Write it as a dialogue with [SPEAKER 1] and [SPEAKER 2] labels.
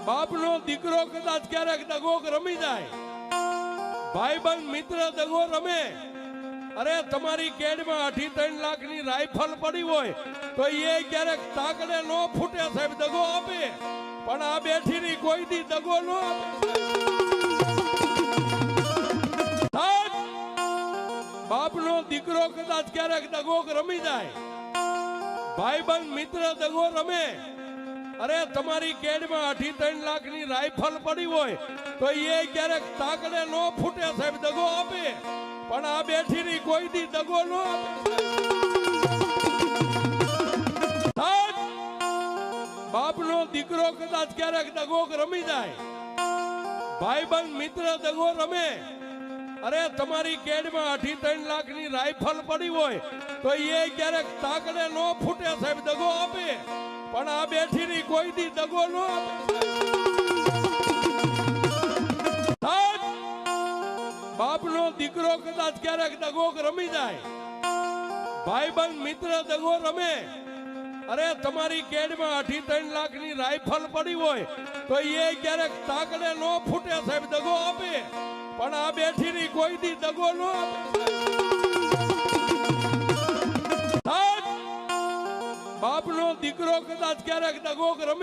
[SPEAKER 1] બાપનો દીકરો કદાચ ક્યારેક દગો રમી જાય, ભાઈબંધ મિત્ર દગો રમે, અરે તમારી કેડમાં 2.5 લાખની રાઇફલ પડી હોય તો એ ક્યારેક તાકડે નો ફૂટે સાહેબ, દગો આપે. પણ આ બેઠીની કોઈ દી દગો નો આપે. બાપનો દીકરો કદાચ ક્યારેક દગો રમી જાય, ભાઈબંધ મિત્ર દગો રમે, અરે તમારી કેડમાં 2.5 લાખની રાઇફલ પડી હોય તો એ ક્યારેક તાકડે નો ફૂટે સાહેબ, દગો આપે. પણ આ બેઠીની કોઈ દી દગો નો આપે. બાપનો દીકરો કદાચ ક્યારેક દગો રમી જાય, ભાઈબંધ મિત્ર દગો રમે, અરે તમારી કેડમાં 2.5 લાખની રાઇફલ પડી હોય તો એ ક્યારેક તાકડે નો ફૂટે સાહેબ, દગો આપે. પણ આ બેઠીની કોઈ દી દગો નો આપે. બાપનો દીકરો કદાચ ક્યારેક દગો રમી જાય, ભાઈબંધ મિત્ર દગો રમે, અરે તમારી કેડમાં 2.5 લાખની રાઇફલ પડી હોય તો એ ક્યારેક તાકડે નો ફૂટે સાહેબ, દગો આપે. પણ આ બેઠીની કોઈ દી દગો નો આપે. બાપનો દીકરો કદાચ ક્યારેક દગો રમી